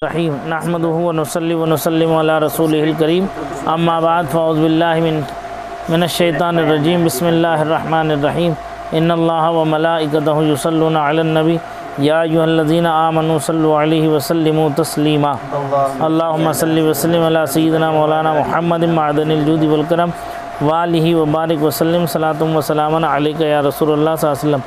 रहीम नहमदुहु व नुसल्ली व नुसल्लिमु अला रसूलिहिल करीम अम्मा बाद फ़अऊज़ु बिल्लाहि मिनश्शैतानिर रजीम बिस्मिल्लाहिर रहमानिर रहीम इन्नल्लाहा व मलाइकतहु युसल्लूना अलन नबी या अय्युहल्लज़ीना आमनू सल्लु अलैहि व सल्लिमू तस्लीमा अल्लाहुम्मा सल्लि व सल्लिम अला सय्यिदिना मौलाना मुहम्मदिन मअदनिल जूदि वल करम व आलिहि व बारिक व सल्लिम सलातुम व सलामन अलैका या रसूलल्लाह सल्लल्लाहु अलैहि वसल्लम।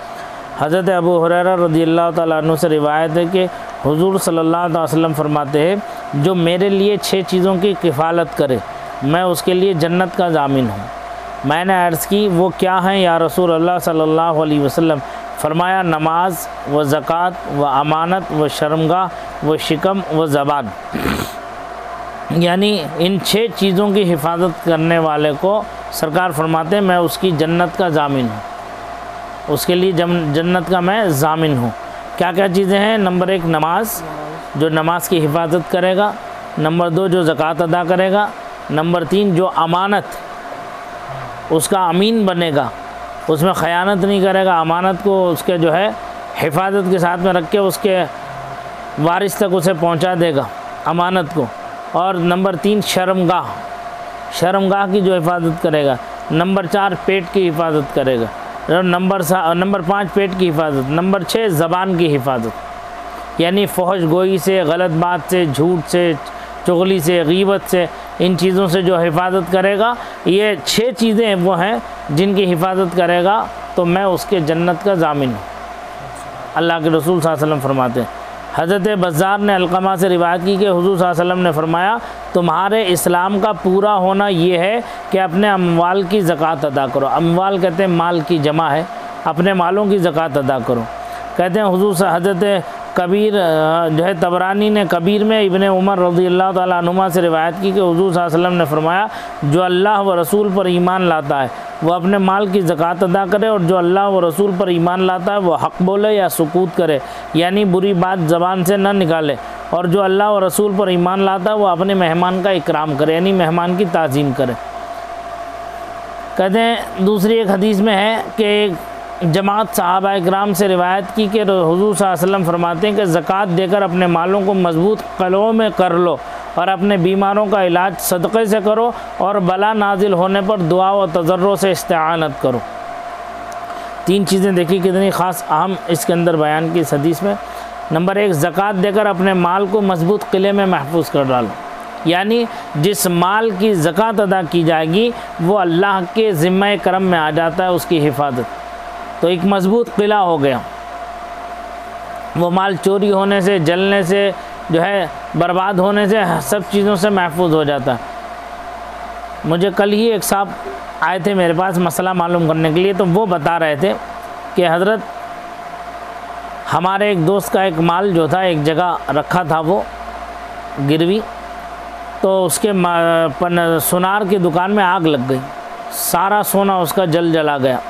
हज़रत अबू हुरैरा रज़ियल्लाहु तआला अन्हु से रिवायत है कि हुज़ूर सल्लल्लाहु अलैहि वसल्लम फरमाते हैं, जो मेरे लिए 6 चीज़ों की किफ़ालत करे मैं उसके लिए जन्नत का ज़ामिन हूँ। मैंने अर्ज़ की वो क्या हैं या रसूल अल्लाह सल्लल्लाहु अलैहि वसल्लम? फरमाया नमाज व ज़कात व अमानत व शर्मगाह व शिकम व ज़बान। यानी इन 6 चीज़ों की हिफाजत करने वाले को सरकार फरमाते हैं मैं उसकी जन्नत का ज़ामिन हूँ, उसके लिए जन्नत का मैं ज़ामिन हूँ। क्या क्या चीज़ें हैं? नंबर 1 नमाज, जो नमाज की हिफाजत करेगा। नंबर 2 जो ज़कात अदा करेगा। नंबर 3 जो अमानत, उसका अमीन बनेगा, उसमें ख़यानत नहीं करेगा, अमानत को उसके जो है हिफाजत के साथ में रख के उसके वारिस तक उसे पहुंचा देगा अमानत को। और नंबर 3 शर्मगाह, शर्मगाह की जो हिफाजत करेगा। नंबर 4 पेट की हिफाजत करेगा। नंबर 5 पेट की हिफाजत। नंबर 6 ज़बान की हिफाजत, यानी फहश गोई से, गलत बात से, झूठ से, चुगली से, गीबत से, इन चीज़ों से जो हिफाजत करेगा, ये 6 चीज़ें वो हैं जिनकी हिफाजत करेगा तो मैं उसके जन्नत का ज़ामिन हूँ। अल्लाह के रसूल सल्लल्लाहु अलैहि वसल्लम फरमाते हैं। हज़रत बज़्ज़ार ने अलक़मा से रिवायत की कि हुज़ूर सल्लल्लाहु अलैहि वसल्लम ने फरमाया तुम्हारे इस्लाम का पूरा होना ये है कि अपने अमवाल की ज़कात अदा करो। अमवाल कहते हैं माल की जमा है, अपने मालों की ज़कात अदा करो। कहते हैं हुज़ूर से हज़रत कबीर जो है तबरानी ने कबीर में इब्ने उमर रज़ियल्लाहु तआला अन्हुमा से रिवायत की कि हुज़ूर सल्लल्लाहु अलैहि वसल्लम ने फरमाया जो अल्लाह व रसूल पर ईमान लाता है वो अपने माल की ज़कात अदा करे, और जो अल्लाह व रसूल पर ईमान लाता है वो हक़ बोले या सुकूत करे, यानी बुरी बात ज़बान से न निकाले। और जो अल्लाह व रसूल पर ईमान लाता है वो अपने मेहमान का इकराम करे, यानी मेहमान की ताज़ीम करे। कहते हैं दूसरी एक हदीस में है कि जमात सहाबा इकराम से रिवायत की कि हुज़ूर सल्लल्लाहु अलैहि वसल्लम फरमाते हैं कि ज़कात देकर अपने मालों को मजबूत क़लबों में कर लो, और अपने बीमारों का इलाज सदक़े से करो, और बला नाजिल होने पर दुआ व तज़र्रो से इस्तिआनत करो। 3 चीज़ें देखिए कितनी ख़ास अहम इसके अंदर बयान की इस हदीस में। नंबर 1 ज़कात देकर अपने माल को मजबूत किले में महफूज कर डालो, यानी जिस माल की ज़कात अदा की जाएगी वो अल्लाह के ज़िम्मे करम में आ जाता है, उसकी हिफाजत। तो एक मजबूत किला हो गया, वो माल चोरी होने से, जलने से, जो है बर्बाद होने से, सब चीज़ों से महफूज हो जाता है। मुझे कल ही एक साहब आए थे मेरे पास मसला मालूम करने के लिए, तो वो बता रहे थे कि हज़रत हमारे एक दोस्त का एक माल जो था एक जगह रखा था वो गिरवी, तो उसके सुनार की दुकान में आग लग गई, सारा सोना उसका जला गया।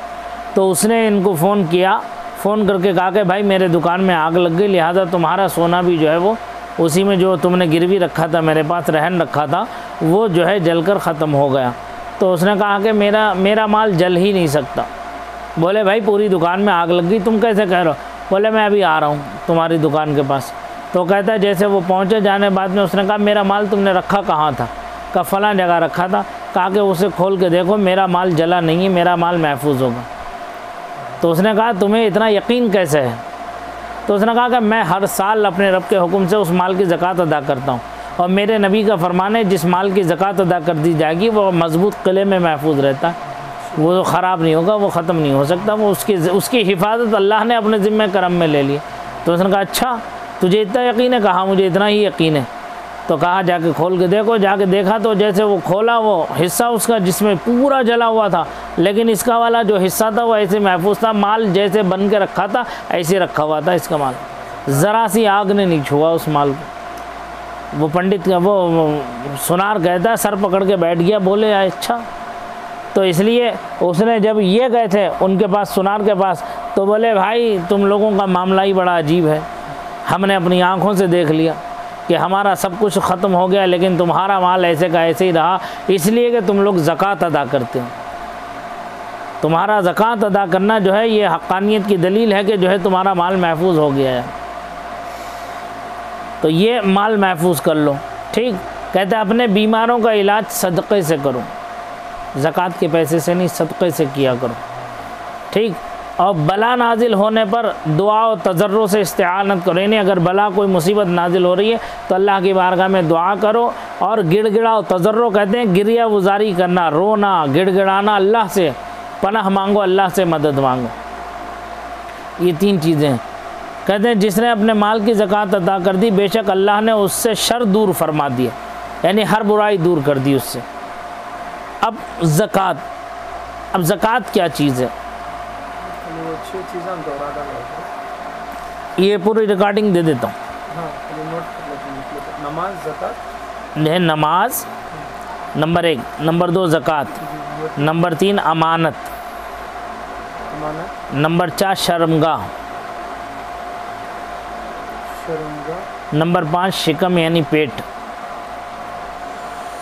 तो उसने इनको फ़ोन किया, फ़ोन करके कहा कि भाई मेरे दुकान में आग लग गई, लिहाजा तुम्हारा सोना भी जो है वो उसी में जो तुमने गिरवी रखा था, मेरे पास रहन रखा था, वो जो है जलकर ख़त्म हो गया। तो उसने कहा कि मेरा माल जल ही नहीं सकता। बोले भाई पूरी दुकान में आग लग गई, तुम कैसे कह रहे हो? बोले मैं अभी आ रहा हूँ तुम्हारी दुकान के पास। तो कहता है जैसे वो पहुँचे, जाने बाद में उसने कहा मेरा माल तुमने रखा कहाँ था? कहा फ़लाँ जगह रखा था। कहा कि उसे खोल के देखो मेरा माल जला नहीं है, मेरा माल महफूज होगा। तो उसने कहा तुम्हें इतना यकीन कैसे है? तो उसने कहा कि मैं हर साल अपने रब के हुक्म से उस माल की ज़कात अदा करता हूँ, और मेरे नबी का फरमान है जिस माल की ज़कात अदा कर दी जाएगी वो मजबूत किले में महफूज रहता है, वो ख़राब नहीं होगा, वो ख़त्म नहीं हो सकता, वो उसकी हिफाजत अल्लाह ने अपने ज़िम्मे करम में ले ली। तो उसने कहा अच्छा तुझे इतना यकीन है? कहा मुझे इतना ही यकीन है। तो कहा जाके खोल के देखो। जाके देखा तो जैसे वो खोला, वो हिस्सा उसका जिसमें पूरा जला हुआ था, लेकिन इसका वाला जो हिस्सा था वो ऐसे महफूज था, माल जैसे बन के रखा था ऐसे रखा हुआ था इसका माल, ज़रा सी आग ने नहीं छुआ उस माल को। वो पंडित का वो सुनार कहता है सर पकड़ के बैठ गया, बोले अच्छा। तो इसलिए उसने जब ये गए थे उनके पास, सुनार के पास, तो बोले भाई तुम लोगों का मामला ही बड़ा अजीब है, हमने अपनी आँखों से देख लिया कि हमारा सब कुछ ख़त्म हो गया, लेकिन तुम्हारा माल ऐसे का ऐसे ही रहा, इसलिए कि तुम लोग ज़कात अदा करते हो। तुम्हारा ज़कात अदा करना जो है ये हक़ानियत की दलील है कि जो है तुम्हारा माल महफूज हो गया है। तो ये माल महफूज कर लो। ठीक, कहते हैं अपने बीमारों का इलाज सदक़े से करो, ज़कात के पैसे से नहीं, सदक़े से किया करो। ठीक, और बला नाजिल होने पर दुआ और तजर्रो से इस्तिआनत करो, यानी अगर बला कोई मुसीबत नाजिल हो रही है तो अल्लाह की बारगाह में दुआ करो। और गिड़गिड़ा और तजर्रो कहते हैं गिरिया गुजारी करना, रोना, गिड़गिड़ाना, अल्लाह से पनाह मांगो, अल्लाह से मदद मांगो। ये 3 चीज़ें कहते हैं जिसने अपने माल की ज़कात अदा कर दी बेशक अल्लाह ने उससे शर दूर फरमा दिया, यानी हर बुराई दूर कर दी उससे। अब ज़कात, अब ज़कात क्या चीज़ है, ये पूरी रिकॉर्डिंग दे देता हूँ। नमाज, ज़कात है, नमाज नंबर 1, नंबर 2 ज़कात, नंबर 3 अमानत, नंबर 4 शर्मगाह, नंबर 5 शिकम यानी पेट,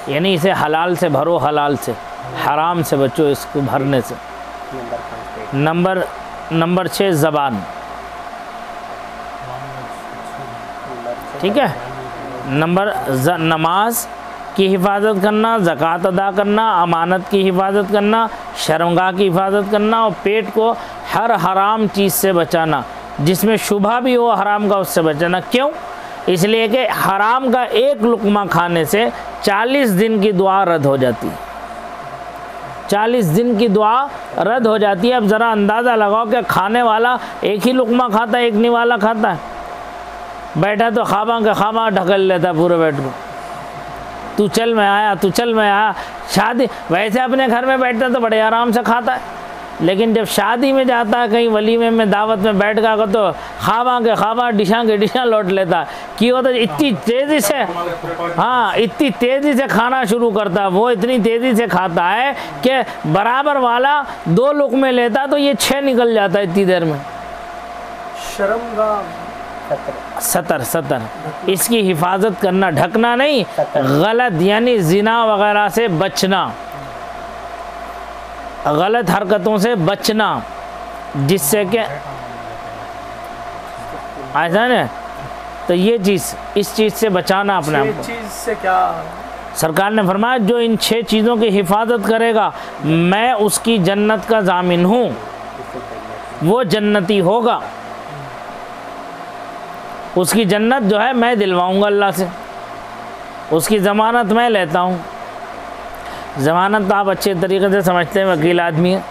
यानी इसे हलाल से भरो, हलाल से, हराम से बचो इसको भरने से। नंबर 6 ज़बान। ठीक है, नमाज की हिफाजत करना, ज़कात अदा करना, अमानत की हिफाजत करना, शर्मगाह की हिफाजत करना, और पेट को हर हराम चीज़ से बचाना, जिसमें शुबा भी हो हराम का, उससे बचाना। क्यों? इसलिए कि हराम का एक लुक़मा खाने से 40 दिन की दुआ रद्द हो जाती है, 40 दिन की दुआ रद्द हो जाती है। अब ज़रा अंदाज़ा लगाओ कि खाने वाला एक ही लुक़मा खाता है, एक निवाला खाता है, बैठा तो खामा के खामा ढकल लेता पूरे बेड को, तू चल मैं आया, तू चल मैं आया। शादी वैसे अपने घर में बैठता तो बड़े आराम से खाता है, लेकिन जब शादी में जाता है, कहीं वलीमे में दावत में बैठ गया तो खामा के खामा डिशा के डिशा लौट लेता है। क्यों? तो इतनी तेज़ी से, हाँ, इतनी तेज़ी से खाना शुरू करता है, वो इतनी तेज़ी से खाता है कि बराबर वाला 2 लुक़मे लेता तो ये 6 निकल जाता है इतनी देर में। शर्मगाह सतर, इसकी हिफाजत करना, ढकना नहीं, गलत यानी ज़िना वगैरह से बचना, गलत हरकतों से बचना, जिससे कि ऐसा ना, तो ये चीज़, इस चीज़ से बचाना अपने आप को। चीज़ से क्या सरकार ने फरमाया जो इन 6 चीज़ों की हिफाजत करेगा मैं उसकी जन्नत का ज़ामिन हूँ, वो जन्नती होगा, उसकी जन्नत जो है मैं दिलवाऊंगा अल्लाह से, उसकी ज़मानत मैं लेता हूँ। ज़मानत तो आप अच्छे तरीके से समझते हैं, वकील आदमी है,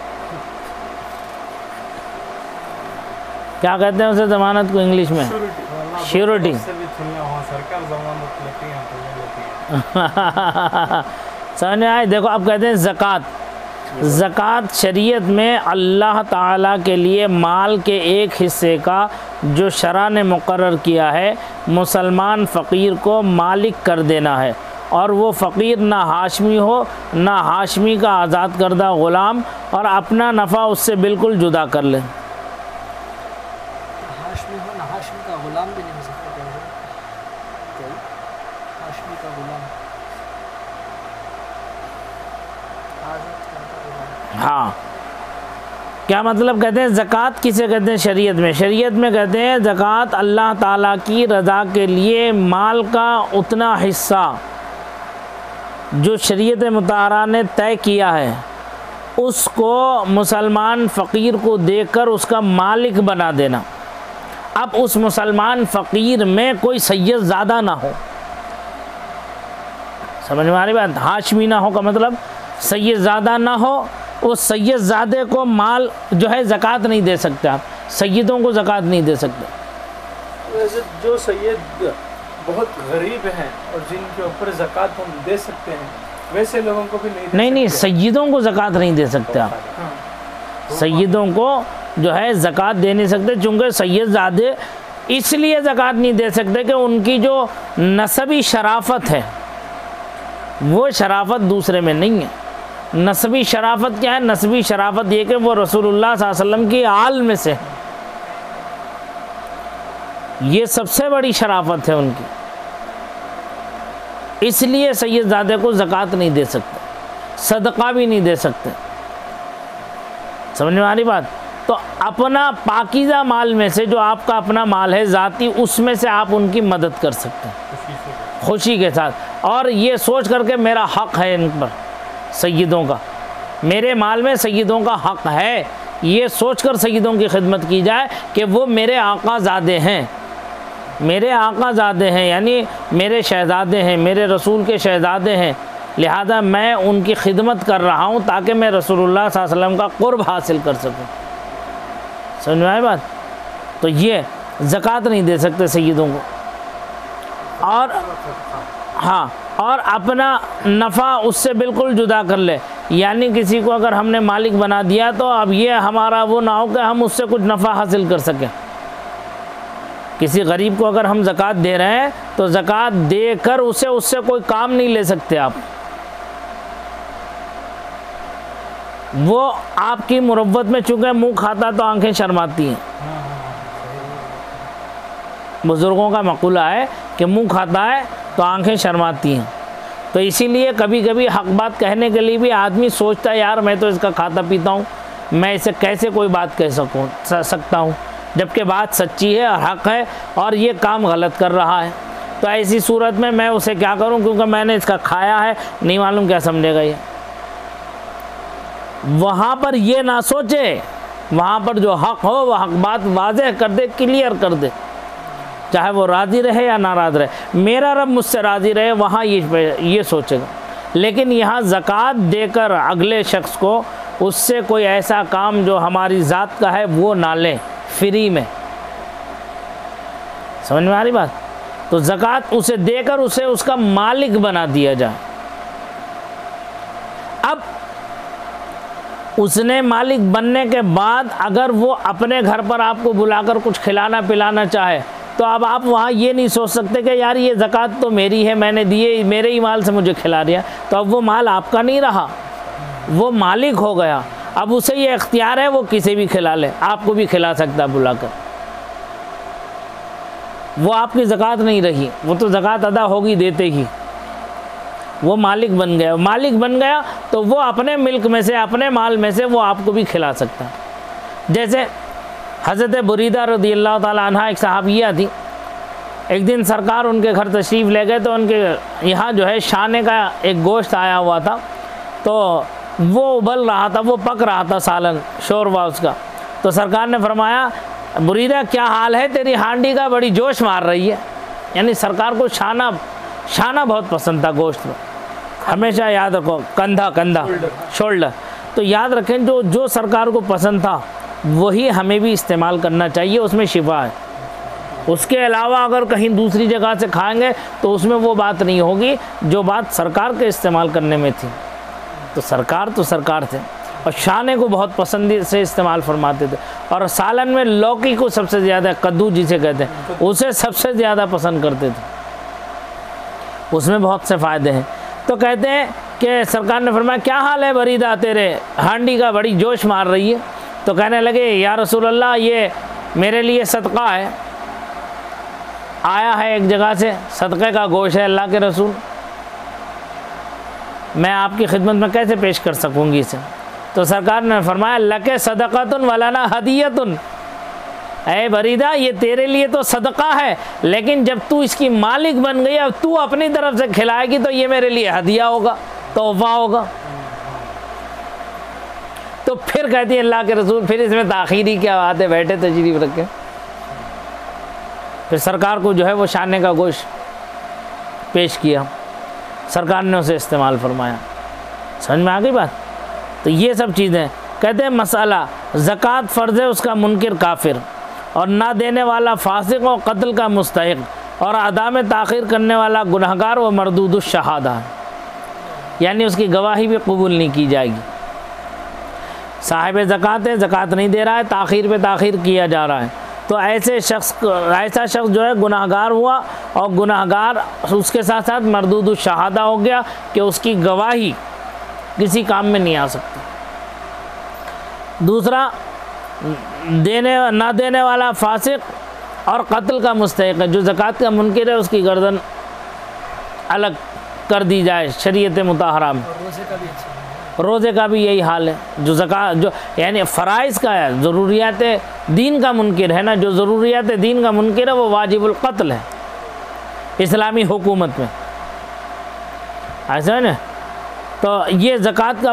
क्या कहते हैं उसे ज़मानत को इंग्लिश में? श्योरिटी। समझ में आए? देखो अब कहते हैं ज़कात। ज़कात शरीयत में अल्लाह ताला के लिए माल के एक हिस्से का जो शरा ने मुकर्रर किया है मुसलमान फ़कीर को मालिक कर देना है, और वो फ़कीर ना हाशमी हो ना हाशमी का आज़ाद करदा ग़ुलाम, और अपना नफ़ा उससे बिल्कुल जुदा कर ले। हाशमी हो ना हाशमी का ग़ुलाम भी नहीं हो सकता, हाशमी का ग़ुलाम। हाँ, क्या मतलब? कहते हैं ज़कात किसे कहते हैं शरीयत में? शरीयत में कहते हैं ज़कात अल्लाह ताला की रज़ा के लिए माल का उतना हिस्सा जो शरीयत मुताहरा ने तय किया है उसको मुसलमान फ़कीर को देकर उसका मालिक बना देना। अब उस मुसलमान फ़कीर में कोई सैयद ज़्यादा ना हो, समझ में आ रही बात? हाशमी ना हो का मतलब सैयद ज़्यादा ना हो, उस सैयद ज़्यादे को माल जो है ज़कात नहीं दे सकते, आप सैयदों को ज़कात नहीं दे सकते। वैसे जो सैयद बहुत गरीब हैं और जिनके ऊपर ज़कात हम दे सकते हैं वैसे लोगों को भी नहीं सैयदों को ज़कात नहीं दे सकते आप। हाँ। सैयदों को जो है ज़कात दे नहीं सकते, चूँकि सैयद ज़्यादे इसलिए ज़कात नहीं दे सकते कि उनकी जो नसबी शराफत है वो शराफत दूसरे में नहीं है। नसबी शराफत क्या है? नसबी शराफत ये कि वो रसूलुल्लाह सल्लल्लाहु अलैहि वसल्लम की आल में से, ये सबसे बड़ी शराफत है उनकी, इसलिए सैयदज़ादे को ज़कात नहीं दे सकते, सदका भी नहीं दे सकते। समझ में आ रही बात? तो अपना पाकीज़ा माल में से, जो आपका अपना माल है ज़ाती, उसमें से आप उनकी मदद कर सकते हैं खुशी के साथ, और ये सोच करके मेरा हक़ है इन पर सय्यदों का, मेरे माल में सय्यदों का हक़ है, ये सोचकर सय्यदों की खिदमत की जाए कि वो मेरे आकाज़ादे हैं, मेरे आकाज़ादे हैं, यानी मेरे शहज़ादे हैं, मेरे रसूल के शहज़ादे हैं, लिहाजा मैं उनकी खिदमत कर रहा हूँ ताकि मैं रसूलुल्लाह सल्लल्लाहु अलैहि वसल्लम का क़ुर्ब हासिल कर सकूँ। समझ में आई बात? तो ये ज़कात नहीं दे सकते सय्यदों को। और हाँ, और अपना नफ़ा उससे बिल्कुल जुदा कर ले, यानी किसी को अगर हमने मालिक बना दिया तो अब ये हमारा वो ना हो कि हम उससे कुछ नफ़ा हासिल कर सकें। किसी गरीब को अगर हम ज़कात दे रहे हैं तो ज़कात देकर उससे कोई काम नहीं ले सकते आप, वो आपकी मुरव्वत में चूँकि मुँह खाता तो आंखें शर्माती हैं। बुज़ुर्गों का मक़ूला है कि मुँह खाता है तो आंखें शर्माती हैं, तो इसीलिए कभी कभी हक़ बात कहने के लिए भी आदमी सोचता है यार मैं तो इसका खाता पीता हूँ, मैं इसे कैसे कोई बात कह सकता हूँ, जबकि बात सच्ची है और हक़ है और ये काम गलत कर रहा है। तो ऐसी सूरत में मैं उसे क्या करूँ, क्योंकि मैंने इसका खाया है, नहीं मालूम क्या समझेगा ये। वहाँ पर ये ना सोचे, वहाँ पर जो हक़ हो वह हक़ बात वाज़ेह कर दे, क्लियर कर दे, चाहे वो राज़ी रहे या नाराज़ रहे, मेरा रब मुझसे राज़ी रहे, वहाँ ये सोचेगा। लेकिन यहाँ ज़कात देकर अगले शख्स को उससे कोई ऐसा काम जो हमारी ज़ात का है वो ना लें फ्री में। समझ में आ रही बात? तो ज़कात उसे देकर उसे उसका मालिक बना दिया जाए। अब उसने मालिक बनने के बाद अगर वो अपने घर पर आपको बुलाकर कुछ खिलाना पिलाना चाहे तो अब आप वहाँ ये नहीं सोच सकते कि यार ये ज़कात तो मेरी है, मैंने दिए, मेरे ही माल से मुझे खिला दिया, तो अब वो माल आपका नहीं रहा, वो मालिक हो गया। अब उसे ये इख्तियार है वो किसी भी खिला ले, आपको भी खिला सकता है बुलाकर, वो आपकी ज़कात नहीं रही, वो तो ज़कात अदा होगी देते ही, वो मालिक बन गया। मालिक बन गया तो वो अपने मिल्क में से, अपने माल में से वो आपको भी खिला सकता है। जैसे हज़रत बुरीदा रज़ियल्लाहु ताला अन्हा एक सहाबिया थी, एक दिन सरकार उनके घर तशरीफ़ ले गए तो उनके यहाँ जो है शाने का एक गोश्त आया हुआ था, तो वो उबल रहा था, वो पक रहा था, सालन शोरबा उसका। तो सरकार ने फरमाया बुरीदा क्या हाल है तेरी, हांडी का बड़ी जोश मार रही है। यानी सरकार को शाना बहुत पसंद था गोश्त में, हमेशा याद रखो, कंधा शोल्डर, तो याद रखें जो सरकार को पसंद था वही हमें भी इस्तेमाल करना चाहिए, उसमें शिफा है। उसके अलावा अगर कहीं दूसरी जगह से खाएंगे तो उसमें वो बात नहीं होगी जो बात सरकार के इस्तेमाल करने में थी। तो सरकार थे और शाने को बहुत पसंद से इस्तेमाल फरमाते थे, और सालन में लौकी को सबसे ज़्यादा, कद्दू जिसे कहते हैं, उसे सबसे ज़्यादा पसंद करते थे, उसमें बहुत से फ़ायदे हैं। तो कहते हैं कि सरकार ने फरमाया क्या हाल है बरीदा तेरे, हांडी का बड़ी जोश मार रही है। तो कहने लगे या रसूल अल्लाह ये मेरे लिए सदका है, आया है एक जगह से, सदक़े का गोश्त है अल्लाह के रसूल, मैं आपकी खिदमत में कैसे पेश कर सकूँगी इसे। तो सरकार ने फरमाया लके सदक़तुन वलना हदियतुन, ऐ बरीदा ये तेरे लिए तो सदका है, लेकिन जब तू इसकी मालिक बन गई, अब तू अपनी तरफ से खिलाएगी तो ये मेरे लिए हदिया होगा, तोहफा होगा। तो फिर कहती है अल्लाह के रसूल फिर इसमें ताख़ीर ही क्या बात है, बैठे तशरीफ़ रखे। फिर सरकार को जो है वो शाने का गोश्त पेश किया, सरकार ने उसे इस्तेमाल फरमाया। समझ में आ गई बात? तो ये सब चीज़ें कहते हैं मसाला ज़कात फ़र्ज़ है उसका मुनकिर काफिर, और ना देने वाला फासिक और कत्ल का मुस्तहिक, और अदा में ताख़ीर करने वाला गुनहगार व मरदूदुश शहादा, यानी उसकी गवाही भी कबूल नहीं की जाएगी। साहिब ज़कात है, ज़कात नहीं दे रहा है, ताख़ीर पे ताख़ीर किया जा रहा है, तो ऐसा शख्स जो है गुनाहगार हुआ, और गुनाहगार उसके साथ साथ मरदूदुश शहादा हो गया कि उसकी गवाही किसी काम में नहीं आ सकती। दूसरा ना देने वाला फासिक और कत्ल का मुस्तहिक है, जो ज़कात का मुनकिर है उसकी गर्दन अलग कर दी जाए शरीयत मुताहरा में। रोज़े का भी यही हाल है। जो ज़कात जो यानी फ़राइज़ का है, ज़रूरियात दीन का मुनकिर है ना, जो ज़रूरियात दीन का मुनकिर है वो वाजिबुल क़त्ल है इस्लामी हुकूमत में, ऐसा है ना। तो ये ज़कात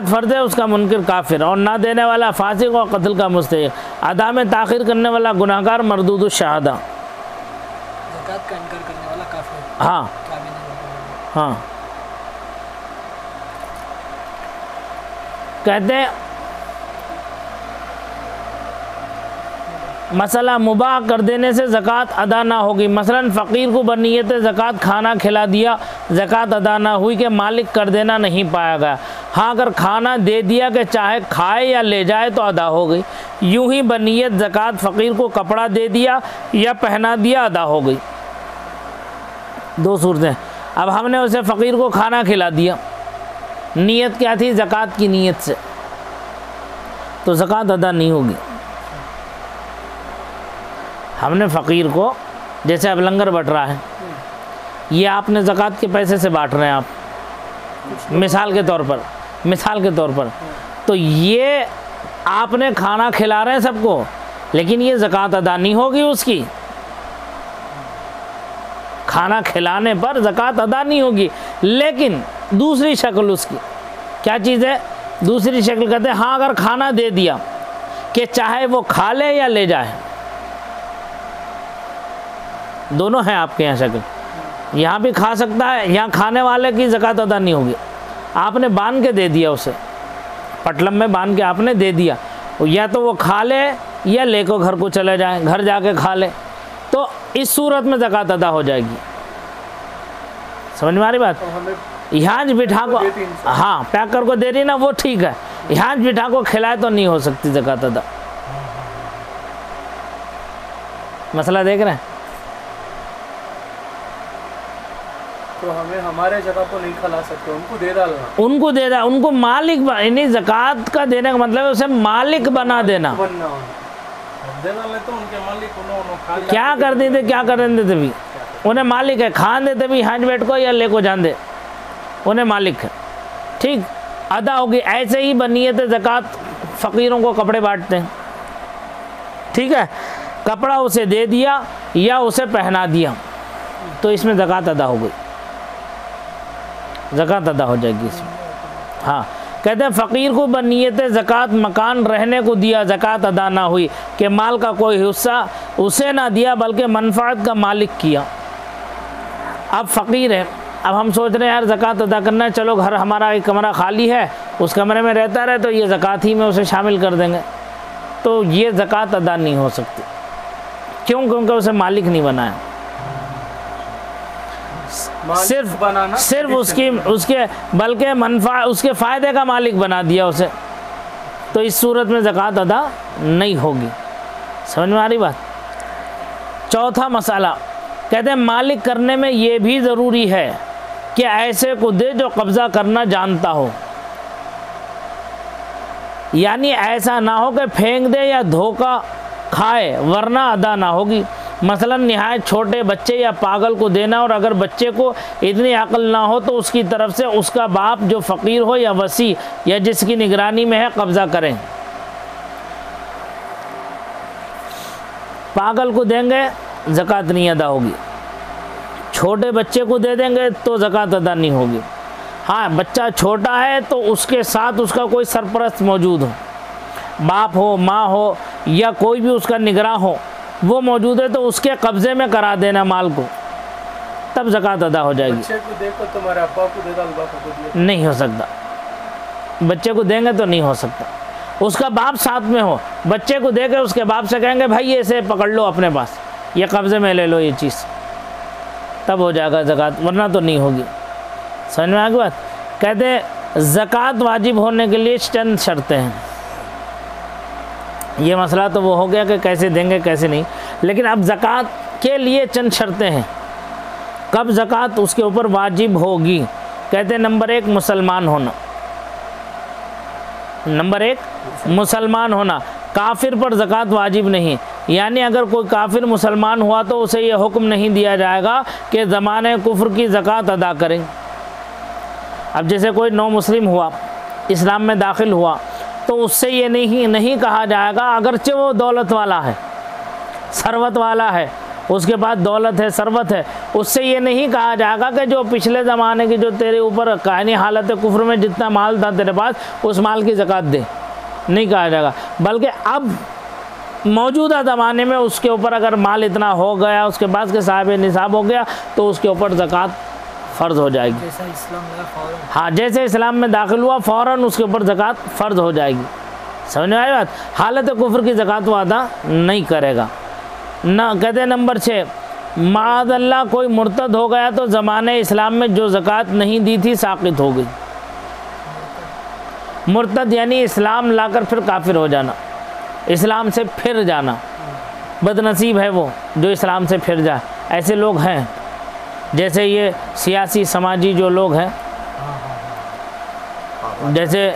फ़र्ज़ है, उसका मुनकिर काफिर, और ना देने वाला फासिक और कत्ल का मुस्तहिक़, अदा में ताख़ीर करने वाला गुनाहगार, मरदूदुश शहादा। ज़कात का इनकार करने वाला काफिर। हाँ हाँ, कहते हैं मसला मुबाह कर देने से ज़कात अदा ना होगी। मसलन फ़कीर को बनियत ज़कात खाना खिला दिया, ज़कात अदा ना हुई कि मालिक कर देना नहीं पाया गया। हाँ, अगर खाना दे दिया कि चाहे खाए या ले जाए तो अदा हो गई। यूं ही बनियत ज़कात फ़कीर को कपड़ा दे दिया या पहना दिया, अदा हो गई। दो सूरतें। अब हमने उसे फ़कीर को खाना खिला दिया, नीयत क्या थी? ज़कात की नीयत से, तो ज़कात अदा नहीं होगी। हमने फ़कीर को, जैसे अब लंगर बट रहा है, ये आपने ज़कात के पैसे से बांट रहे हैं आप, मिसाल के तौर पर, तो ये आपने खाना खिला रहे हैं सबको, लेकिन ये ज़कात अदा नहीं होगी उसकी। खाना खिलाने पर ज़कात अदा नहीं होगी, लेकिन दूसरी शक्ल उसकी क्या चीज़ है? दूसरी शक्ल कहते हैं, हाँ, अगर खाना दे दिया कि चाहे वो खा ले या ले जाए, दोनों हैं आपके यहाँ शक्ल। यहाँ भी खा सकता है, यहाँ खाने वाले की ज़कात अदा नहीं होगी। आपने बांध के दे दिया उसे, पटलम में बांध के आपने दे दिया, या तो वो खा ले या लेकर घर को चले जाए, घर जाके खा ले, तो इस सूरत में ज़कात अदा हो जाएगी। समझ में आ रही बात? यहाँ बिठा को, हाँ, पैक कर को दे रही ना, वो ठीक है। यहाँ बिठा को खिलाए तो नहीं हो सकती ज़कात अदा। मसला देख रहे हैं? तो हमें हमारे जगह को नहीं खिला सकते, उनको दे डालना, उनको मालिक यानी ज़कात का देने का मतलब है उसे मालिक बना देना। तो उनके मालिक क्या कर देते भी उन्हें मालिक है, खान देते भी हाथ बैठ को या ले को जान दे, उन्हें मालिक है, ठीक, अदा होगी। ऐसे ही बनियत ज़कात फ़कीरों को कपड़े बांटते हैं, ठीक है, कपड़ा उसे दे दिया या उसे पहना दिया, तो इसमें ज़कात अदा हो गई, ज़कात अदा हो जाएगी इसमें। हाँ, कहते हैं फ़कीर को बनियत ज़कात मकान रहने को दिया, ज़कात अदा ना हुई कि माल का कोई हिस्सा उसे ना दिया बल्कि मनफ़ात का मालिक किया। अब फ़कीर है, अब हम सोच रहे हैं यार ज़कात अदा करना है, चलो घर हमारा एक कमरा खाली है, उस कमरे में रहता रहे, तो ये ज़कात ही में उसे शामिल कर देंगे, तो ये ज़कात अदा नहीं हो सकती। क्यों? क्योंकि उसे मालिक नहीं बनाया, सिर्फ उसके बल्कि मनफा उसके फ़ायदे का मालिक बना दिया उसे, तो इस सूरत में ज़कात अदा नहीं होगी। समझ में आ रही बात? चौथा मसाला, कहते हैं मालिक करने में ये भी ज़रूरी है कि ऐसे को दे जो कब्ज़ा करना जानता हो, यानी ऐसा ना हो कि फेंक दे या धोखा खाए, वरना अदा ना होगी। मसलन निहायत छोटे बच्चे या पागल को देना, और अगर बच्चे को इतनी अक्ल ना हो तो उसकी तरफ से उसका बाप जो फ़कीर हो या वसी या जिसकी निगरानी में है कब्ज़ा करें। पागल को देंगे ज़कात नहीं अदा होगी, छोटे बच्चे को दे देंगे तो ज़कात अदा नहीं होगी। हाँ, बच्चा छोटा है तो उसके साथ उसका कोई सरपरस्त मौजूद हो, बाप हो, माँ हो, या कोई भी उसका निगरान हो, वो मौजूद है तो उसके कब्ज़े में करा देना माल को, तब ज़कात अदा हो जाएगी। बच्चे को देखो तुम्हारे अब्बा को दे दो, बाप को दिया, नहीं हो सकता, बच्चे को देंगे तो नहीं हो सकता। उसका बाप साथ में हो, बच्चे को देके उसके बाप से कहेंगे भाई ये इसे पकड़ लो अपने पास, ये कब्ज़े में ले लो ये चीज़, तब हो जाएगा ज़कात, वरना तो नहीं होगी। समझ में आ गई बात? कहते ज़कात वाजिब होने के लिए चंद शर्तें हैं। ये मसला तो वो हो गया कि कैसे देंगे कैसे नहीं, लेकिन अब ज़कात के लिए चंद शर्तें हैं, कब ज़कात उसके ऊपर वाजिब होगी। कहते नंबर 1 मुसलमान होना, नंबर 1 मुसलमान होना, काफिर पर ज़कात वाजिब नहीं, यानी अगर कोई काफिर मुसलमान हुआ तो उसे यह हुक्म नहीं दिया जाएगा कि ज़माने कुफ्र की ज़कात अदा करें। अब जैसे कोई नौ मुस्लिम हुआ, इस्लाम में दाखिल हुआ, तो उससे ये नहीं कहा जाएगा, अगरचे वो दौलत वाला है, सरवत वाला है, उसके पास दौलत है, सरवत है, उससे ये नहीं कहा जाएगा कि जो पिछले ज़माने की जो तेरे ऊपर कायनी हालत कुफ्र में जितना माल था तेरे पास, उस माल की ज़कात दे, नहीं कहा जाएगा। बल्कि अब मौजूदा ज़माने में उसके ऊपर अगर माल इतना हो गया, उसके पास के साहिब निसाब हो गया, तो उसके ऊपर ज़कात फ़र्ज़ हो जाएगी। जैसा इस्लाम में फ़ौरन, हाँ, जैसे इस्लाम में दाखिल हुआ फ़ौरन उसके ऊपर ज़कात फ़र्ज़ हो जाएगी। समझ में आई बात? हालत कुफ्र की ज़कात वो अदा नहीं करेगा ना। कहते हैं नंबर 6, माअज़ल्लाह कोई मुर्तद हो गया तो ज़माने इस्लाम में जो ज़कात नहीं दी थी साक़ित हो गई। मुर्तद यानी इस्लाम लाकर फिर काफिर हो जाना, इस्लाम से फिर जाना। बदनसीब है वो जो इस्लाम से फिर जाए। ऐसे लोग हैं, जैसे ये सियासी समाजी जो लोग हैं, जैसे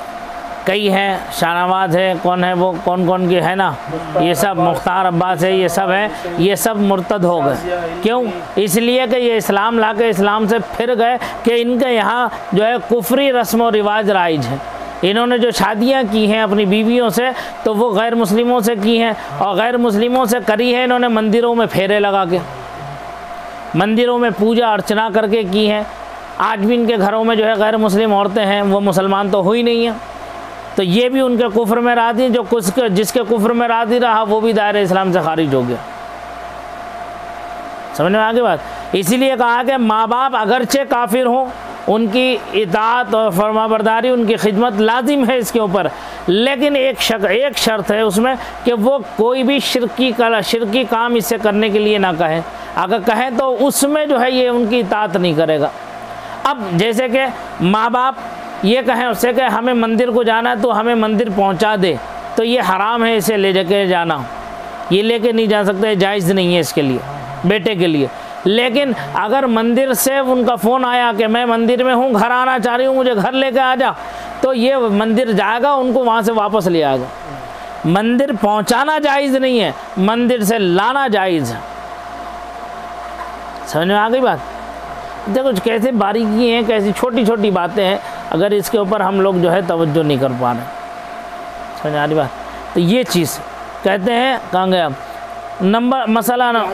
कई हैं, शाहनवाज है, कौन है वो, कौन कौन की है ना, ये सब मुख्तार अब्बास है, ये सब है, ये सब मुर्तद हो गए। क्यों? इसलिए कि ये इस्लाम ला के इस्लाम से फिर गए कि इनके यहाँ जो है कुफरी रस्म व रिवाज राइज है। इन्होंने जो शादियाँ की हैं अपनी बीवियों से, तो वो गैर मुस्लिमों से की हैं, और गैर मुस्लिमों से करी है इन्होंने मंदिरों में फेरे लगा के, मंदिरों में पूजा अर्चना करके की हैं। आज भी इनके घरों में जो है गैर मुस्लिम औरतें हैं, वो मुसलमान तो हुई नहीं हैं, तो ये भी उनके कुफ्र में राज़ी, जो जिसके कुफ्र में राज़ी रहा वो भी दायरे इस्लाम से खारिज हो गया। समझ में आ गई बात? इसीलिए कहा कि माँ बाप अगरचे काफिर हों, उनकी इताअत और फरमाबरदारी, उनकी खिदमत लाजिम है इसके ऊपर, लेकिन एक शर्त है उसमें कि वो कोई भी शिरकी काम इससे करने के लिए ना कहें। अगर कहें तो उसमें जो है ये उनकी इताअत नहीं करेगा। अब जैसे कि माँ बाप ये कहें उससे कि हमें मंदिर को जाना है तो हमें मंदिर पहुंचा दे, तो ये हराम है इसे ले जाके जाना, ये लेके नहीं जा सकते, जायज़ नहीं है इसके लिए, बेटे के लिए। लेकिन अगर मंदिर से उनका फ़ोन आया कि मैं मंदिर में हूँ, घर आना चाह रही हूँ, मुझे घर लेके आ जा, तो ये मंदिर जाएगा, उनको वहाँ से वापस ले आएगा। मंदिर पहुँचाना जायज़ नहीं है, मंदिर से लाना जायज़ है। समझ में आ गई बात? देखो कैसे बारीकी हैं, कैसी छोटी छोटी बातें हैं, अगर इसके ऊपर हम लोग जो है तवज्जो नहीं कर पा रहे। समझ आ रही बात? तो ये चीज़ कहते हैं, कहाँ गया नंबर मसला ना,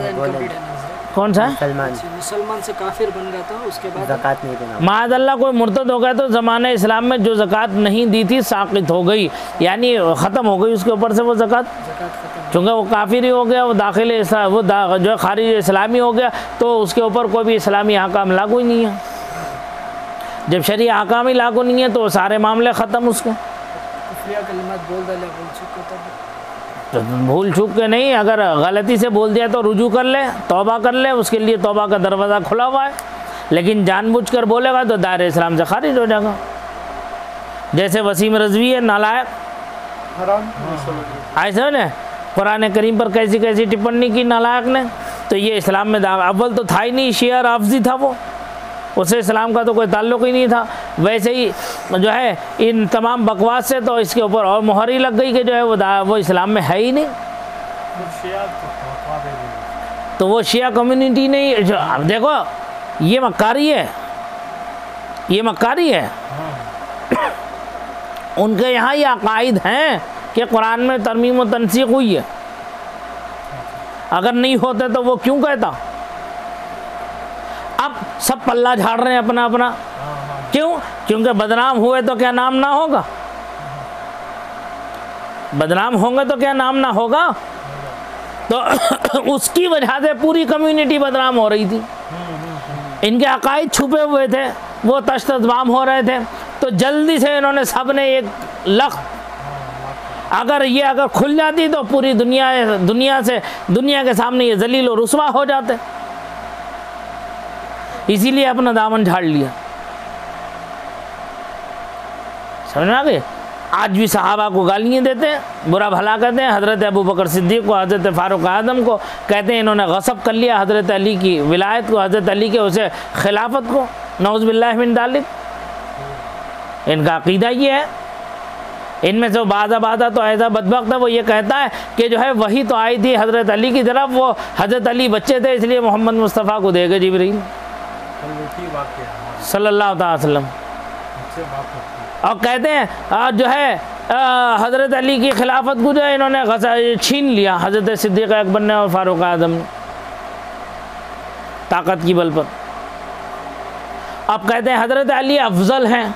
कौन सा? मुसलमान से काफिर बन गया था, उसके बाद ज़कात नहीं देना। माअज़ल्लाह कोई मुर्तद हो गया तो ज़माने इस्लाम में जो ज़कात नहीं दी थी साक़ित हो गई, यानी ख़त्म हो गई उसके ऊपर से वो ज़कात, चूँकि वो काफिर ही हो गया, वो दाखिल वो जो है खारिज इस्लामी हो गया, तो उसके ऊपर कोई भी इस्लामी अहकाम लागू ही नहीं है। जब शरीय अहकाम ही लागू नहीं है तो सारे मामले ख़त्म उसके। तो भूल चूक के नहीं, अगर गलती से बोल दिया तो रुजू कर ले, तौबा कर ले, उसके लिए तौबा का दरवाज़ा खुला हुआ है। लेकिन जानबूझकर बोलेगा तो दायरे इस्लाम से खारिज हो जाएगा। जैसे वसीम रज़वी है, नालायक, ऐसा ना कुरान करीम पर कैसी कैसी टिप्पणी की नालायक ने, तो ये इस्लाम में अव्वल तो था ही नहीं, शिया राफ़ज़ी था वो, उससे इस्लाम का तो कोई ताल्लुक़ ही नहीं था। वैसे ही जो है इन तमाम बकवास से तो इसके ऊपर और मोहर ही लग गई कि जो है वो इस्लाम में है ही नहीं। तो वो शिया कम्युनिटी ने, अब देखो ये मक्कारी है, ये मक्कारी है। उनके यहाँ ये अकाइद हैं कि कुरान में तरमीम व तनसीख हुई है, अगर नहीं होते तो वो क्यों कहता। अब सब पल्ला झाड़ रहे हैं अपना अपना, क्यों? क्योंकि बदनाम हुए तो क्या नाम ना होगा, बदनाम होंगे तो क्या नाम ना होगा। तो उसकी वजह से पूरी कम्युनिटी बदनाम हो रही थी, इनके अकाइद छुपे हुए थे, वो तश्तबाम हो रहे थे, तो जल्दी से इन्होंने सब ने एक लख्त, अगर खुल जाती तो पूरी दुनिया के सामने ये जलील और रुस्वा हो जाते, इसीलिए अपना दामन झाड़ लिया। समझ में आ गई? आज भी सहाबा को गालियाँ देते हैं, बुरा भला कहते हैं, हज़रत अबू बकर सिद्दीक़ को, हज़रत फ़ारूक आज़म को कहते हैं इन्होंने गसब कर लिया हज़रत अली की विलायत को, हज़रत अली के उसे खिलाफत को, नऊज़ बिल्लाहि मिन ज़ालिक। इनका अक़ीदा ये है। इनमें से बाज़ा तो ऐसा बदबख्त है, वो ये कहता है कि जो है वही तो आई थी हज़रत अली की तरफ, वो हज़रत अली बच्चे थे इसलिए मोहम्मद मुस्तफ़ा को देगा जिब्रील सल्लल्लाहु अलैहि वसल्लम। और कहते हैं जो है हज़रत अली की खिलाफत को जो है इन्होंने छीन लिया, हज़रत सिद्दीक़ अकबर ने और फ़ारूक़ आज़म ने, ताकत की बल पर। अब कहते हैं हज़रत अली अफजल हैं,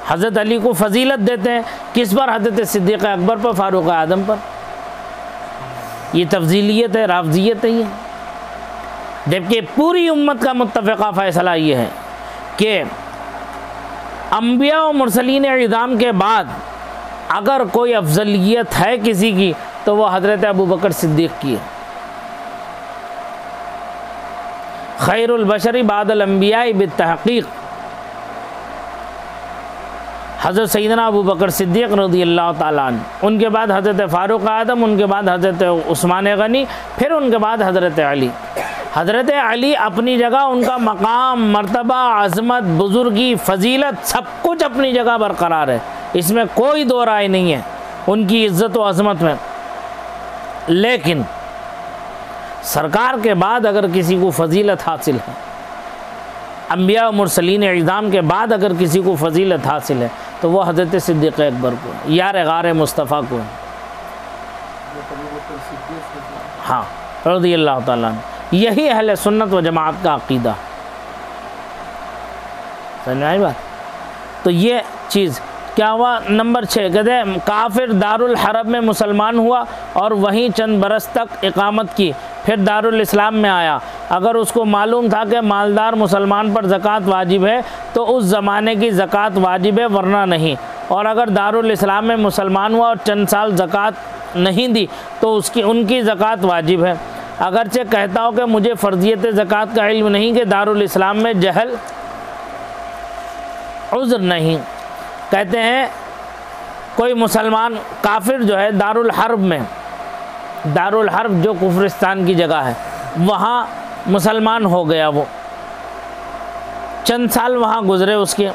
हज़रत अली को फजीलत देते हैं, किस पर? हज़रत सिद्दीक़ अकबर पर, फ़ारूक़ आज़म पर। ये तफजीलियत है, राफ़ज़ियत है ये। जबकि पूरी उम्मत का मुत्तफ़क़ा फ़ैसला ये है कि अंबिया और मुरसलीन इज़ाम के बाद अगर कोई अफजलियत है किसी की तो वह हज़रत अबू बकर सिद्दीक़ की है। खैरुल बशरी बादल अंबिया बित्तहक़ीक़ हज़रत सैयदना अबू बकर सिद्दीक़ रज़ियल्लाहु ताला अन्हु, उनके बाद हज़रत फ़ारूक़ आज़म, उनके बाद हज़रत उस्मान गनी, फिर उनके बाद हज़रत अली। हज़रत अली अपनी जगह, उनका मकाम, मर्तबा, अज़मत, बुज़ुर्गी, फ़जीलत सब कुछ अपनी जगह बरकरार है, इसमें कोई दो राय नहीं है उनकी इज़्ज़त व अज़मत में। लेकिन सरकार के बाद अगर किसी को फ़जीलत हासिल है, अंबिया व मुरसलीन इज़ाम के बाद अगर किसी को फ़जीलत हासिल है तो वह हज़रत सिद्दीक़ अकबर को, यार गार मुस्तफ़ा को, हाँ रज़ियल्लाहु ताला अन्हु। यही अहले सुन्नत व जमात का अक़ीदा। समझ में आई बात? तो ये चीज़ क्या हुआ? नंबर 6 कहते हैं काफिर दारुल हरब में मुसलमान हुआ और वहीं चंद बरस तक इकामत की, फिर दारुल इस्लाम में आया। अगर उसको मालूम था कि मालदार मुसलमान पर ज़कात वाजिब है तो उस ज़माने की ज़कात वाजिब है, वरना नहीं। और अगर दारुल इस्लाम में मुसलमान हुआ और चंद साल ज़कात नहीं दी तो उनकी ज़कात वाजिब है। अगरचे कहता हो कि मुझे फ़र्ज़ियत ज़कात का इल्म नहीं कि दारुल इस्लाम में जहल उज़्र नहीं। कहते हैं कोई मुसलमान काफिर जो है दारुल हर्ब में, दारुल हर्ब जो कुफ्रिस्तान की जगह है, वहाँ मुसलमान हो गया, वो चंद साल वहाँ गुज़रे उसके,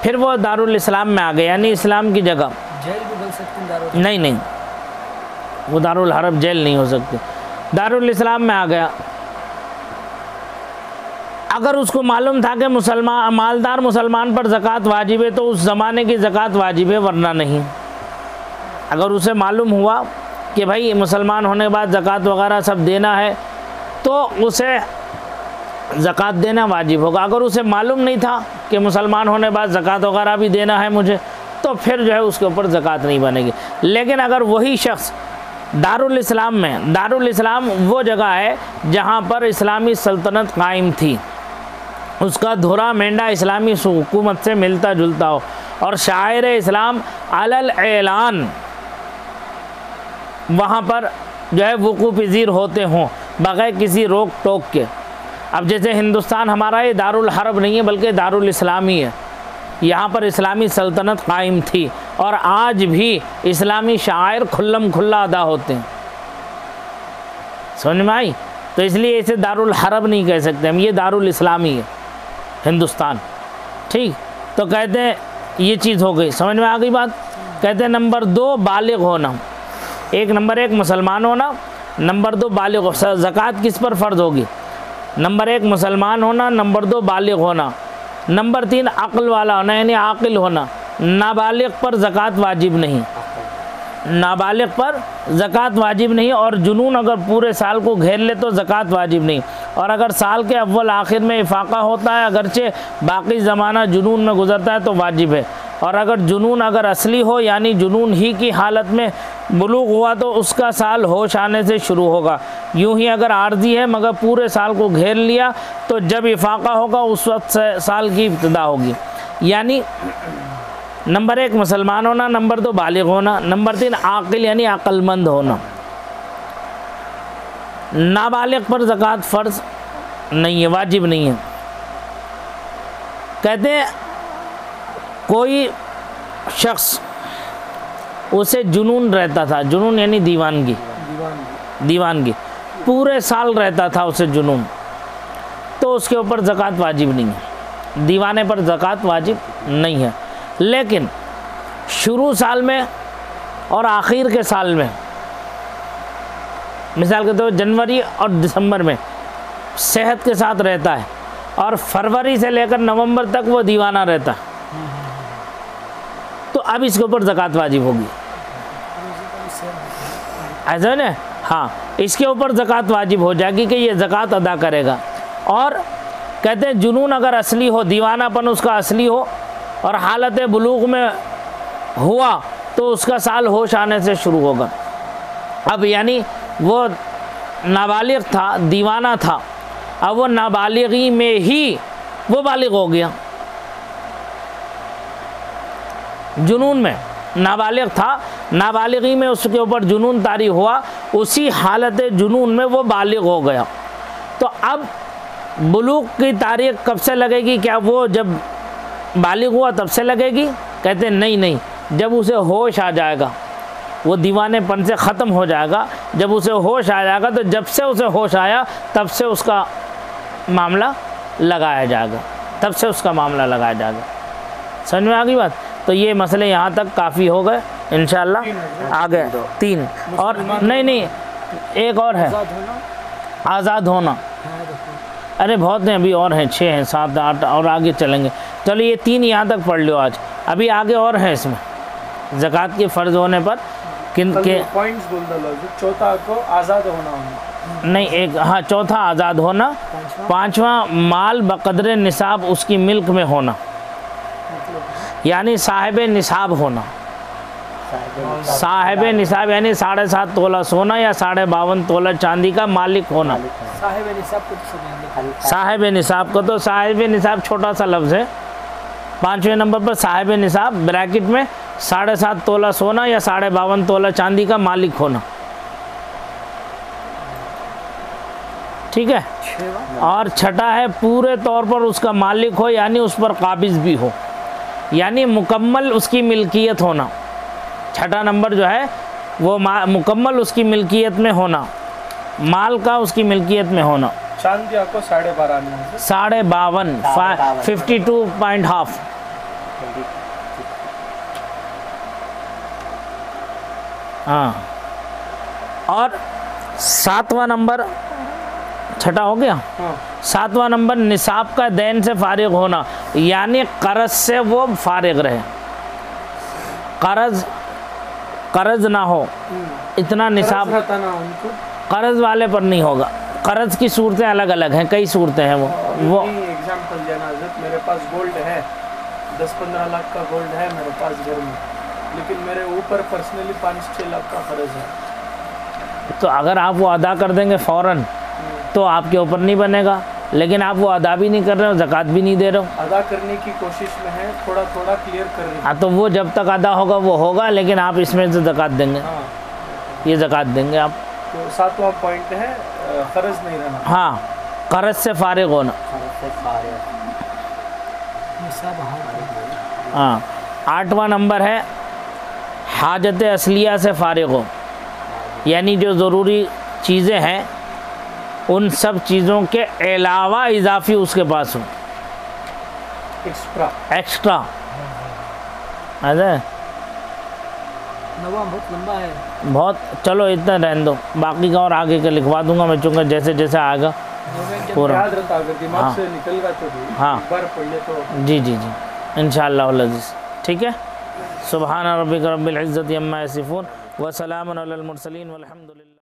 फिर वो दारुल इस्लाम में आ गया, यानी इस्लाम की जगह। जेल भी बोल सकते हैं दारुल? नहीं, वो दारुल हर्ब जेल नहीं हो सकती, दारुल इस्लाम में आ गया। अगर उसको मालूम था कि मालदार मुसलमान पर ज़कात वाजिब है तो उस ज़माने की ज़कात वाजिब है, वरना नहीं। अगर उसे मालूम हुआ कि भाई मुसलमान होने के बाद ज़कात वगैरह सब देना है तो उसे ज़कात देना वाजिब होगा। अगर उसे मालूम नहीं था कि मुसलमान होने के बाद ज़कात वगैरह भी देना है मुझे, तो फिर जो है उसके ऊपर ज़कात नहीं बनेगी। लेकिन अगर वही शख्स दारुल इस्लाम में, दारुल इस्लाम वो जगह है जहाँ पर इस्लामी सल्तनत कायम थी, उसका धुरा मेंढा इस्लामी हुकूमत से मिलता जुलता हो और शायर इस्लाम अलल ऐलान वहाँ पर जो है वक़ू पज़ीर होते हों बग़ैर किसी रोक टोक के। अब जैसे हिंदुस्तान हमारा ये दारुल हर्ब नहीं है बल्कि दारुल इस्लामी है, यहाँ पर इस्लामी सल्तनत कायम थी और आज भी इस्लामी शायर खुल्लम खुल्ला अदा होते हैं। समझ में आई? तो इसलिए इसे दारुल हर्ब नहीं कह सकते हम, ये दारुल इस्लामी है हिंदुस्तान। ठीक, तो कहते हैं ये चीज़ हो गई, समझ में आ गई बात। कहते हैं नंबर 2 बालिग होना, नंबर 1 मुसलमान होना, नंबर 2 बालिग। ज़कात किस पर फ़र्ज़ होगी? नंबर 1 मुसलमान होना, नंबर 2 बालिग होना, नंबर 3 अक्ल वाला होना यानी आकिल होना। नाबालिग पर ज़कात वाजिब नहीं, नाबालिग पर ज़कात वाजिब नहीं। और जुनून अगर पूरे साल को घेर ले तो ज़कात वाजिब नहीं। और अगर साल के अव्वल आखिर में इफाक़ा होता है, अगरचे बाकी ज़माना जुनून में गुज़रता है तो वाजिब है। और अगर जुनून अगर असली हो यानी जुनून ही की हालत में बुलूग हुआ तो उसका साल होश आने से शुरू होगा। यूँ ही अगर आर्जी है मगर पूरे साल को घेर लिया तो जब इफाक़ा होगा उस वक्त से साल की इब्तिदा होगी। यानी नंबर 1 मुसलमान होना, नंबर 2 बालिग होना, नंबर 3 आकिल यानी अक्लमंद होना। नाबालिग पर ज़कात फ़र्ज़ नहीं है, वाजिब नहीं है। कहते हैं कोई शख्स उसे जुनून रहता था, जुनून यानी दीवानगी, दीवानगी पूरे साल रहता था उसे जुनून, तो उसके ऊपर ज़कात वाजिब नहीं है, दीवाने पर ज़कात वाजिब नहीं है। लेकिन शुरू साल में और आखिर के साल में, मिसाल के तौर जनवरी और दिसंबर में सेहत के साथ रहता है और फरवरी से लेकर नवंबर तक वो दीवाना रहता, तो अब इसके ऊपर ज़कात वाजिब होगी, ऐसा है ना। हाँ, इसके ऊपर ज़कात वाजिब हो जाएगी कि ये ज़कात अदा करेगा। और कहते हैं जुनून अगर असली हो, दीवानापन उसका असली हो और हालत बुलूग में हुआ तो उसका साल होश आने से शुरू होगा। अब यानी वो नाबालिग था, दीवाना था, अब वो नाबालिगी में ही वो बालिग हो गया। जुनून में नाबालिग था, नाबालिगी में उसके ऊपर जुनून तारी हुआ, उसी हालत जुनून में वो बालिग हो गया। तो अब बुलूग की तारीख कब से लगेगी? क्या वो जब बालिग हुआ तब से लगेगी? कहते नहीं नहीं, जब उसे होश आ जाएगा, वो दीवानेपन से ख़त्म हो जाएगा। जब उसे होश आ जाएगा तो जब से उसे होश आया तब से उसका मामला लगाया जाएगा, तब से उसका मामला लगाया जाएगा। समझ में आ गई बात? तो ये मसले यहाँ तक काफ़ी हो गए, इंशाअल्लाह आ गए 3 और नहीं एक और है, आज़ाद होना। अरे बहुत हैं, अभी और हैं, 6 हैं, 7 8 और आगे चलेंगे। चलो ये 3 यहाँ तक पढ़ लो आज, अभी आगे और हैं इसमें ज़कात के फ़र्ज़ होने पर किन के पॉइंट्स बोल दो। चौथा को आज़ाद होना नहीं, एक हाँ, चौथा आज़ाद होना, 5वां माल बक़द्रे निसाब उसकी मिल्क में होना, यानी साहिब निसाब होना। साहिब निसाब यानी 7.5 तोला सोना या 52.5 तोला चांदी का मालिक होना। साहिब निसाब को तो समझेंगे। साहिब निसाब को तो साहिब निसाब छोटा सा लफ्ज़ है। 5वें नंबर पर साहिब निसाब ब्रैकेट में 7.5 तोला सोना या 52.5 तोला चांदी का मालिक होना, ठीक है। और छठा है पूरे तौर पर उसका मालिक हो, यानी उस पर काबिज़ भी हो, यानी मुकम्मल उसकी मिल्कियत होना। छठा नंबर जो है वो मुकम्मल उसकी मिल्कियत में होना, माल का उसकी मिल्कियत में होना। चांदी आपको 12.5 52.5 हाँ। और 7वां नंबर, छठा हो गया। 7वां नंबर निसाब का दैन से फारिग होना, यानी कर्ज से वो फारिग रहे, कर्ज ना हो, इतना निसाब कर्ज वाले पर नहीं होगा। कर्ज की सूरतें अलग अलग हैं, कई सूरतें हैं। वो एग्जाम्पल देना, मेरे पास गोल्ड है, 10-15 लाख का गोल्ड है मेरे पास घर में, लेकिन मेरे ऊपर पर्सनली 5-6 लाख का कर्ज है। तो अगर आप वो अदा कर देंगे फ़ौरन तो आपके ऊपर नहीं बनेगा, लेकिन आप वो अदा भी नहीं कर रहे हो, ज़कात भी नहीं दे रहे हो। अदा करने की कोशिश में है, थोड़ा थोड़ा क्लियर कर रहे हैं। हाँ, तो वो जब तक अदा होगा वो होगा, लेकिन आप इसमें से ज़कात देंगे। हाँ, ये ज़कात देंगे आप। तो 7वां पॉइंट है कर्ज नहीं रहना। हाँ, कर्ज से फारिग होना। हाँ। 8वां नंबर है हाजत असलिया से फारिग हो, यानी जो ज़रूरी चीज़ें हैं उन सब चीज़ों के अलावा इजाफी उसके पास हो, एक्स्ट्रा। नवा बहुत लंबा है बहुत। चलो इतना रहने दो, बाकी का और आगे का लिखवा दूंगा मैं, चूँकि जैसे जैसे आएगा पूरा। याद रहता, अगर दिमाग से निकल गया तो हाँ, एक बार पढ़ ले तो जी जी जी, इंशाअल्लाह अज़ीज़, ठीक है। सुब्हान रब्बिक रब्बिल इज़्ज़ति अम्मा यसिफ़ून व सलामुन अलल मुरसलीन वल्हम्दुलिल्लाह।